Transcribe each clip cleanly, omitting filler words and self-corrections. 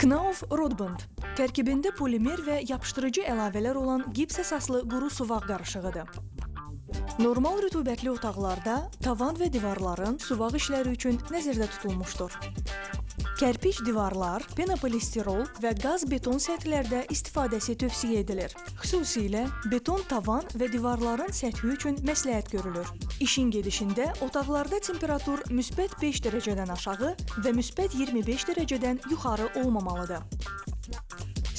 Knauf Rodband tərkibində polimer və yapışdırıcı əlavələr olan gips əsaslı quru suvaq qarışığıdır. Normal rütubətli otaqlarda tavan və divarların suvaq işləri üçün nəzərdə tutulmuşdur. Kərpiç divarlar, penopolistirol və qaz beton səthlərdə istifadəsi tövsiyə edilir. Xüsusilə beton tavan və divarların səthi üçün məsləhət görülür. İşin gedişində otaqlarda temperatur müsbət 5 dərəcədən aşağı və müsbət 25 dərəcədən yuxarı olmamalıdır.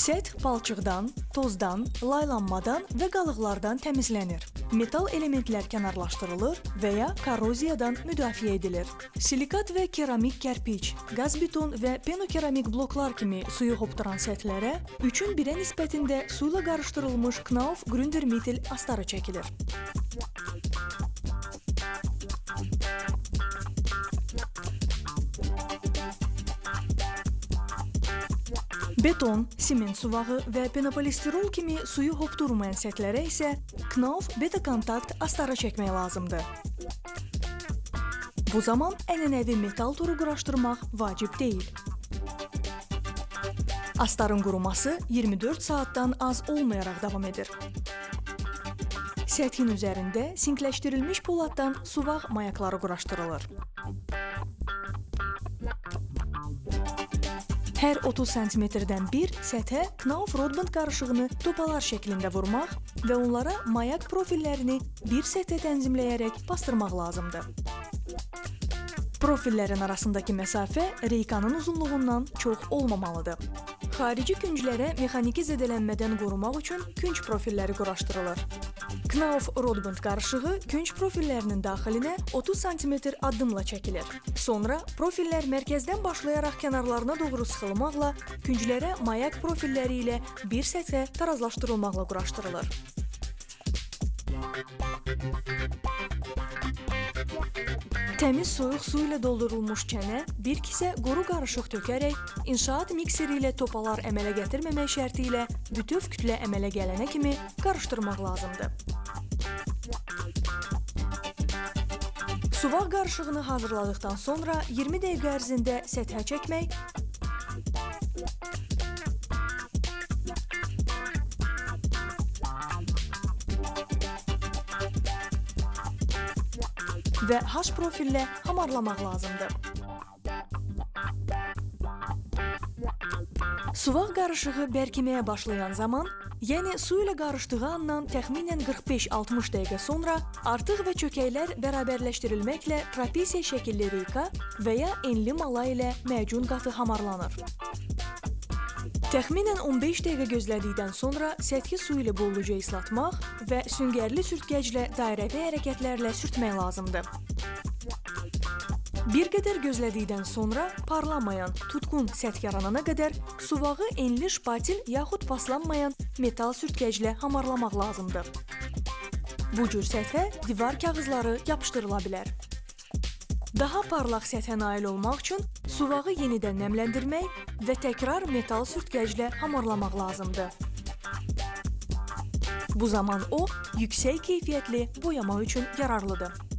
Səth palçıqdan, tozdan, laylanmadan və qalıqlardan təmizlənir. Metal elementlər kənarlaşdırılır və ya korroziyadan müdafiə edilir. Silikat və keramik kərpiç, qaz beton və penokeramik bloklar kimi suyu hopduran səthlərə 3-ün 1-ə nisbətində su ilə qarışdırılmış Knauf Gründermittel astarı çəkilir. Beton, siment suvağı və penopolistirol kimi suyu hopdurmayan səthlərə isə Knauf beta-kontakt astarı çəkmək lazımdır. Bu zaman ənənəvi metal toru quraşdırmaq vacib deyil. Astarın quruması 24 saatdan az olmayaraq davam edir. Səthin üzərində sinkləşdirilmiş poladdan suvaq mayakları quraşdırılır. Hər 30 sm-dən bir səthə Knauf Rodband qarışığını topalar şəklində vurmaq və onlara mayak profillərini bir səthə tənzimləyərək bastırmaq lazımdır. Profillərin arasındakı məsafə reykanın uzunluğundan çox olmamalıdır. Xarici künclərə mexaniki zədələnmədən qorumaq üçün künc profilləri quraşdırılır. Knauf Rodband qarışığı künc profillərinin daxilinə 30 cm addımla çəkilir. Sonra profillər mərkəzdən başlayaraq kənarlarına doğru sıxılmaqla künclərə mayak profilləri ilə bir səthə tarazlaşdırılmaqla quraşdırılır. Təmiz soyuq su ilə doldurulmuş kənə bir kisə quru qarışıq tökərək inşaat mikseri ilə topalar əmələ gətirməmək şərti ilə bütöv kütlə əmələ gələnə kimi qarışdırmaq lazımdır. Suvaq qarışığını hazırladıqdan sonra 20 dəqiqə ərzində səthə çəkmək və H profillə hamarlamaq lazımdır. Suvaq qarışığı bərkiməyə başlayan zaman, yəni su ilə qarışdığı andan təxminən 45-60 dəqiqə sonra artıq və çökəklər bərabərləşdirilməklə trapesiya şəkilli reyka və ya enli mala ilə macun qatı hamarlanır. Təxminən 15 dəqiqə gözlədikdən sonra səthi su ilə bolluca islatmaq və süngərli sürtkəclə dairəvi hərəkətlərlə sürtmək lazımdır. Bir qədər gözlədikdən sonra parlamayan, tutqun səth yaranana qədər suvağı enli şpatil yaxud paslanmayan metal sürtkəclə hamarlamaq lazımdır. Bu cür səthə divar kağızları yapışdırıla bilər. Daha parlaq səthə nail olmaq üçün suvağı yenidən nəmləndirmək və təkrar metal sürtkəclə hamarlamaq lazımdır. Bu zaman o, yüksək keyfiyyətli boyama üçün yararlıdır.